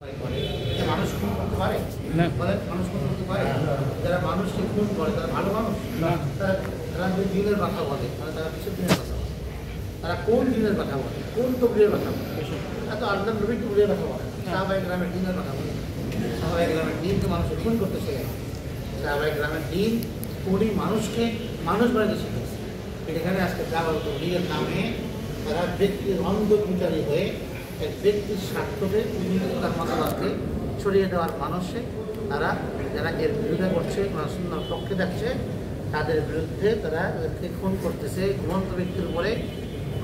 মানুষ খুন করতে পারে না, বলেন মানুষ খুন করতে পারে? যারা মানুষকে খুন করে তারা ভালো মানুষ না? তারা যদি দিনের কথা বলে তাহলে তারা কিসের দিনের কথা বলে? তারা কোন দিনের কথা বলে, কোন তবলিগের কথা বলে? এত আল্লাহ নবী তবলিগের কথা বলে, সাহাবায়ে কেরামের দিনের কথা বলে। সাহাবায়ে কেরামের দিনকে মানুষের খুন করতে শেখে। সাহাবায়ে কেরামের দিন উনি মানুষকে মানুষ বানাতে শিখেছে। এখানে আজকে দাওয়াত তবলিগের নামে তারা ব্যক্তির অন্ধবিচারী হয়ে এক ব্যক্তির স্বার্থকে তার মতামতকে ছড়িয়ে দেওয়ার মানুষে তারা যারা এর বিরোধিতা করছে, সুন্নাহর পক্ষে যাচ্ছে, তাদের বিরুদ্ধে তারা এদেরকে খুন করতেছে। ঘুমন্ত ব্যক্তির উপরে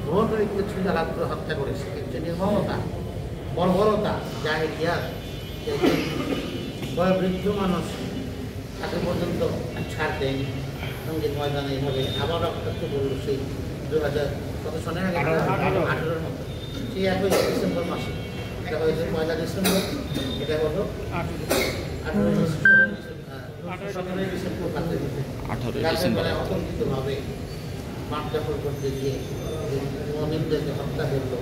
ঘুমন্ত ব্যক্তির ছুরি আঘাত করে হত্যা করেছে। একটি নির্মমতা, বর্বরতা, জাহেলিয়াত। বয়োবৃদ্ধ মানুষ তাকে পর্যন্ত ছাড় দেয়নি। সঙ্গীত ময়দানে এইভাবে আবার রক্তাক্ত বলল সেই 2000 সনের আগে 18-এর মতো সেই একই ডিসেম্বর মাসে। এটা হয়েছে 1 ডিসেম্বর, এটা হলো 17 ডিসেম্বর রাতের অতর্কিতভাবে মাঠ দখল করতে গিয়ে মুমিনদেরকে হত্যা করলো।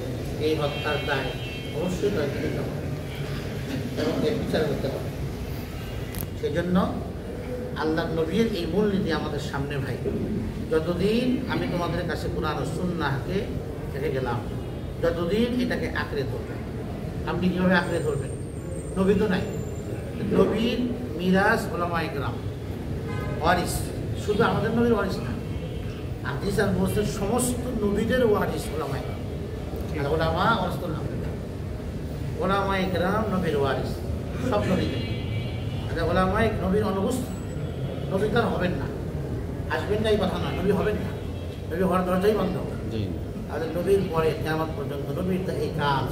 এই হত্যার দায় অবশ্যই তাকে দিতে হবে এবং এর বিচার করতে হবে। সেজন্য আল্লাহ নবীর এই মূলনীতি আমাদের সামনে ভাই। যতদিন আমি তোমাদের কাছে কোরআন ও সুন্নাহকে রেখে গেলাম, যতদিন এটাকে আঁকড়ে ধরবেন। আপনি কীভাবে আঁকড়ে ধরবেন? নবী তো নাই, নবীর মিরাজ ওলামায়ে কেরাম ওয়ারিস, শুধু আমাদের নবীর ওয়ারিস না, হাদিস আর মুসলিম সমস্ত নবীদের ওয়ারিস ওলামায়ে কেরাম। আর ওলামা অস্ত নাম ওলামায়ে কেরাম নবীর ওয়ারিস, সব নবীদের। আচ্ছা, ওলামায়ে নবীর অনুপস্থিত, নবী তার হবেন না, আসবেন না এই কথা নয়, নবী হবেন না, নবী হওয়ার দরজাই বন্ধ হবে। আর নবীর পরে কিয়ামত পর্যন্ত নবীর এই কাজ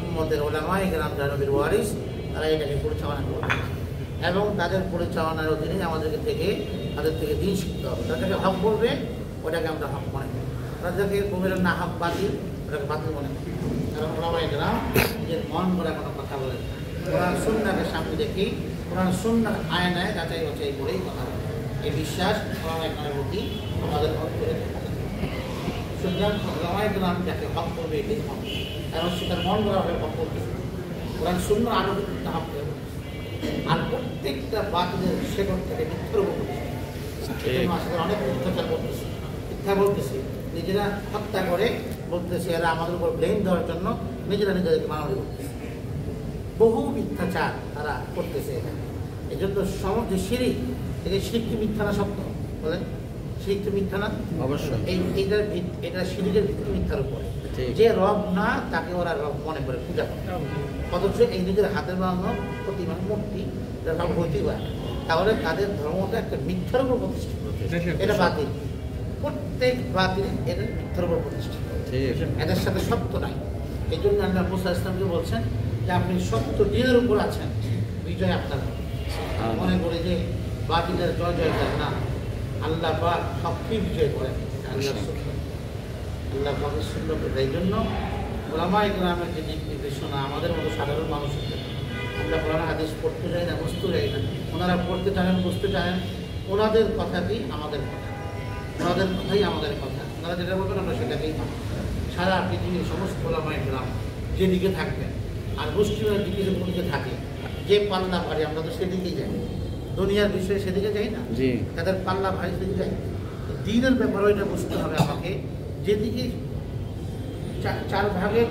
উম্মতের ওলামায়ে কেরাম যারা নবীর ওয়ারিস তারা এটাকে পরিচালনা করবে এবং তাদের পরিচালনার অধীনে আমাদেরকে থেকে তাদের থেকে দিন শিখতে হবে। তাদেরকে হক বলবে ওটাকে আমরা হক মনে করি, তাদেরকে বলবে না হক বাতিল, ওটাকে বাতিল মনে করি। কারণ ওলামায়ে কেরাম নিজের মন গড়া কোনো কথা বলে না, কোরআন সুন্নাহকে সামনে দেখি, কোরআন সুন্নাহ আয়নায় যাচাই বাছাই করেই কথা বলে। এই বিশ্বাস ওলামায়ে কেরামের প্রতি আমাদের অন্তরে থাকে। সুতরাং ওলামায়ে কেরাম যাকে হক করবে এটাই হক, কারণ সেটার মন গড়া হবে হক করবে। কোরআন সুন্নাহ আরো হক করবে, আর প্রত্যেকটা বাতিলের শেকড় থেকে মিথ্যার উপর আসলে অনেক মিথ্যাচার করতেছে, মিথ্যা বলতেছে, নিজেরা হত্যা করে বলতেছে এরা আমাদের উপর ব্লেম দেওয়ার জন্য নিজেরা নিজেদেরকে মানবী করতেছে। বহু মিথ্যাচার তারা করতেছে এখানে। এই জন্য সমস্ত শিরিক, এই শিরিক কি মিথ্যা না সত্য? বলেন শিরিক তো মিথ্যা না? অবশ্যই। এটা শিরিকের ভিত্তি মিথ্যার উপরে। যে রব না তাকে ওরা রব মনে করে পূজা করে, অথচ এই নিজের হাতের বানানো প্রতিমা মূর্তি রব হইতেই পারে। তাহলে তাদের ধর্মটা একটা মিথ্যার উপর প্রতিষ্ঠিত, এটা বাতিল। প্রত্যেক বাতিল এটা মিথ্যার উপর প্রতিষ্ঠিত, এদের সাথে সত্য নাই। এই জন্য আল্লাহ মুসা ইসলামকে বলছেন যে আপনি সত্য দিনের উপর আছেন, বিজয় আপনার। মনে করে যে বাতিলের জয় জয়কার না, আল্লাহ পাক সবকেই বিজয় করেন। আল্লাহ পাকের সুন্দর। এই জন্য ওলামায়ে কেরামের যে দিক নির্দেশনা আমাদের মতো সাধারণ মানুষের জন্য, আমরা কোরআন হাদিস পড়তে যাই না, বুঝতে যাই না, ওনারা পড়তে জানেন, বুঝতে জানেন, ওনাদের কথাতেই আমাদের কথা, ওনাদের কথাই আমাদের কথা, ওনারা যেটা বলবেন আমরা সেটাকেই মানি। সারা পৃথিবীর সমস্ত ওলামায়ে কেরাম যেদিকে থাকবেন আর মুসলিমের দিকে যে দিকে থাকে, যে পাল্লা ভারী আমরা তো সেদিকেই যাই, দুনিয়ার বিষয়ে সেদিকে যাই না, তাদের পাল্লা ভারী সেদিকে যাই। দিনের ব্যাপারে এটা বুঝতে হবে আমাকে, যেদিকে 4 ভাগের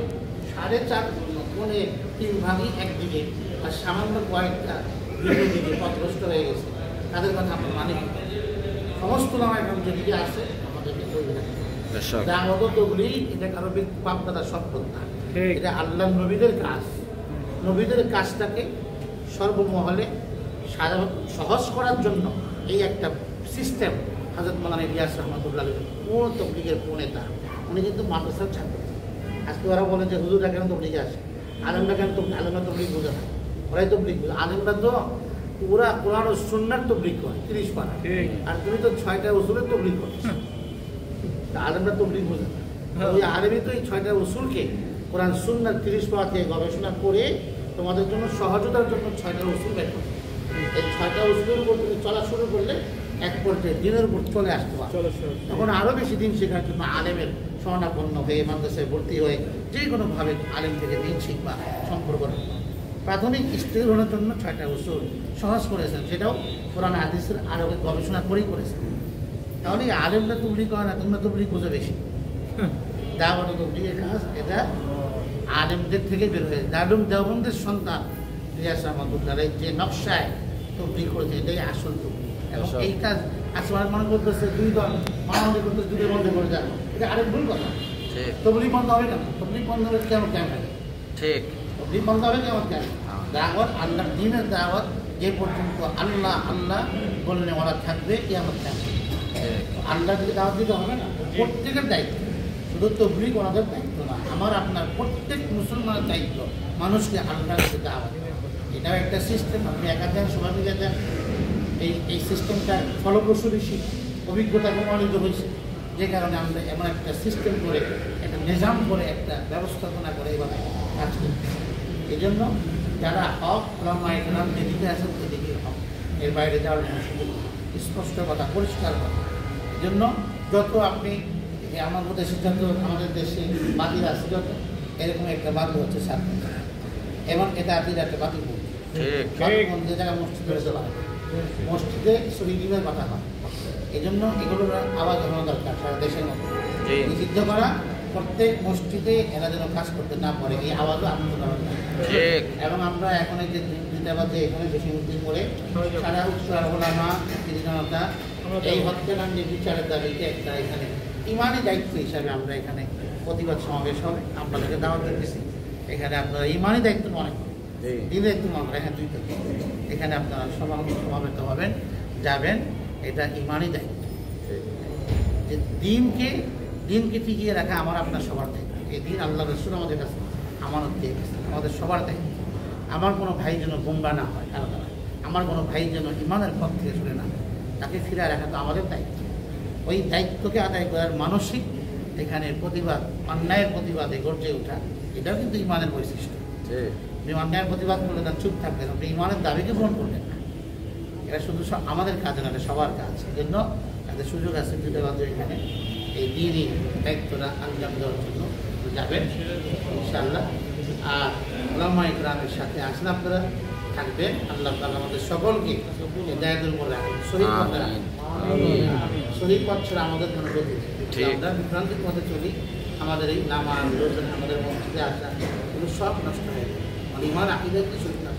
4.5 ভাগই একদিকে আর সামান্য কয়েকটা বিভিন্ন দিকে পথভ্রষ্ট হয়ে গেছে, তাদের কথা আমরা মানি। সমস্ত ওলামায়ে কেরাম যেদিকে আসে আমাদেরকে দাওয়াতগুলি এটা কারো বাপদাদার সম্পদ না, এটা আল্লাহ নবীদের কাজ। নবীদের কাজটাকে সর্বমহলে সহজ করার জন্য এই একটা সিস্টেম হযরত মাওলানা ইলিয়াস রহমাতুল্লাহ কোন তবলিগের প্রণেতা, উনি কিন্তু মাদ্রাসার ছাত্র। আজকে ওরা বলে যে হুজুররা কেন তবলিগে আসে, আলেমরা কেন আলেমরা তবলিগ বোঝে না, ওরাই তবলিগ বোঝে। আলেমরা তো ওরা কোরআন ও সুন্নাহর তবলিগ করে 30 পারা, আর তুমি তো 6টা উসুলের তবলিগ করছো। আলেমরা তবলিগ বোঝে না, ওই আলেমই তো এই 6টা উসুলকে কোরআন সুন্নাহর 30 পারা থেকে গবেষণা করে তোমাদের জন্য সহজতার জন্য 6টা উসুল বের করে। এই 6টা উসুলের উপর তুমি চলা শুরু করলে এক পর্যায়ে দিনের উপর চলে আসতে পারে, তখন আরও বেশি দিন শেখার জন্য আলেমের শরণাপন্ন হয়ে মাদ্রাসায় ভর্তি হয়ে যে কোনোভাবে আলেম থেকে দিন শিখবা সম্পর্ক রাখবা। প্রাথমিক স্ত্রী গ্রহণের জন্য 6টা উসুল সহজ করেছেন, সেটাও কোরআন হাদিসের আরও গবেষণা করেই করেছেন। তাহলে আলেমরা তবলিগ করে না, তোমরা তবলিগ বুঝে বেশি। দাওয়াত তবলিগের কাজ এটা আলেমদের থেকে বের হয়ে দারুম দেওবন্দের সন্তান ইলিয়াস রহমাতুল্লাহ যে নকশায় তবলিগ করেছে এটাই আসল তবলিগ। এবং এই কাজ আসলে মনে করতেছে 2 দল মানবদের করতে যুগের মধ্যে করে যাবে, এটা আরেক ভুল কথা। তবলিগ বন্ধ হবে কেন? তবলিগ বন্ধ হবে কেমন কেমন ঠিক তবলিগ বন্ধ হবে কেমন কেন? দাওয়াত আল্লাহর দ্বীনের দাওয়াত যে পর্যন্ত আল্লাহ আল্লাহ বললে ওরা থাকবে কিয়ামত কেমন। আল্লাহ যদি দাওয়াত দিতে হবে না, প্রত্যেকের দায়িত্ব, শুধু তবলিগ ওনাদের দায়িত্ব না, আমার আপনার প্রত্যেক মুসলমানের দায়িত্ব মানুষকে আল্লাহর কাছে দাওয়াত। এটাও একটা সিস্টেম, আপনি একা যান সবাই মিলে যান। এই সিস্টেমটা ফলপ্রসূ বেশি অভিজ্ঞতা প্রমাণিত হয়েছে, যে কারণে আমরা এমন একটা সিস্টেম করে একটা নিজাম করে একটা ব্যবস্থাপনা করে এভাবে কাজ করতে। এই জন্য যারা হক ওলামায়ে কেরাম যেদিকে আছেন সেদিকে হক, এর বাইরে যাওয়ার কোনো সুযোগ, স্পষ্ট কথা, পরিষ্কার কথা। এই জন্য যত আপনি আমাদের দেশে যত আমাদের দেশে বাতিল আছে, যত এরকম একটা বাতিল হচ্ছে সাথে, এবং এটা আপনি একটা বাতিল করছে যে জায়গায় মসজিদে চলা হয়, মসজিদে শরীরের কথা হয়। এই জন্য এগুলোর আওয়াজ হওয়া দরকার সারা দেশের মধ্যে, নিষিদ্ধ করা, প্রত্যেক মসজিদে এরা যেন কাজ করতে না পারে, এই আওয়াজও আনন্দ করা দরকার। এবং আমরা এখন এই যে দুইটাবাদে এখানে বেশি মুসলিম করে সারা উৎসর ওলামা জনতা এই হত্যাকাণ্ডের বিচারের দাবিতে একটা এখানে ইমানি দায়িত্ব হিসাবে আমরা এখানে প্রতিবাদ সমাবেশ হবে, আপনাদেরকে দাওয়াত দিতেছি। এখানে আপনারা ইমানি দায়িত্ব মনে করেন, দিনের একটু মনে করেন, দুই থেকে এখানে আপনারা সমাবেত হবেন, যাবেন, এটা ইমানি দায়িত্ব। যে দিনকে টিকিয়ে রাখা আমার আপনার সবার দায়িত্ব। এই দিন আল্লাহ রাসূল আমাদের কাছে আমানত দিয়ে গেছে, আমাদের সবার দায়িত্ব। আমার কোনো ভাই যেন গুমরা না হয়, কারো দ্বারা আমার কোনো ভাই যেন ইমানের পথ থেকে চলে না, তাকে ফিরে রাখা তো আমাদের দায়িত্ব। ওই দায়িত্বকে আদায় করার মানসিক এখানে প্রতিবাদ, অন্যায়ের প্রতিবাদে গর্জে ওঠা, এটাও কিন্তু ইমানের বৈশিষ্ট্য। আপনি অন্যায়ের প্রতিবাদ করলে তার চুপ থাকবেন, আপনি ইমানের দাবিকে পূরণ করবেন না। এটা শুধু আমাদের কাজ না, এটা সবার কাজ। এই জন্য তাদের সুযোগ আছে দুইটাবাদে এখানে এই দিনই দায়িত্বটা আঞ্জাম দেওয়ার জন্য যাবেন ইনশাআল্লাহ। আর ওলামায়ে কেরামের সাথে আসেন, আপনারা থাকবেন। আল্লাহ তাআলা আমাদের সকলকে হিদায়াতের উপর রাখেন, সহিহ পথে রাখেন। সহিহ পথ ছাড়া আমাদের কোনো গতি নেই। আমরা বিভ্রান্তির পথে চলি, আমাদের এই নামাজ রোজা, আমাদের মসজিদে আসা, এগুলো সব নষ্ট হয়ে যায়। মানে ইমান আকীদা কিছু না,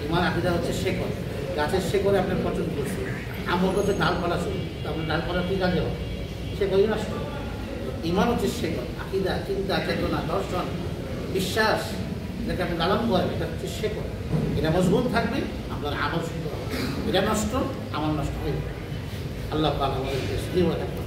ইমান আকীদা হচ্ছে শেকড়, গাছের শেকড়ে আপনার পচন করছে, আমল হচ্ছে ডালপালা শুরু, তো আপনার ডালপালা ঠিক আছে, শেকড়ই নষ্ট। ইমান হচ্ছে শেকড়, আকীদা, চিন্তা, চেতনা, দর্শন, বিশ্বাস, যেটাকে আপনি লালন করেন, এটা হচ্ছে শেকড়। এটা মজবুত থাকবে, আপনার আমল সুন্দর হবে। এটা নষ্ট, আমল নষ্ট হয়ে যাবে। আল্লাহ পাক আমাদেরকে সুদীর্ঘ থাকতে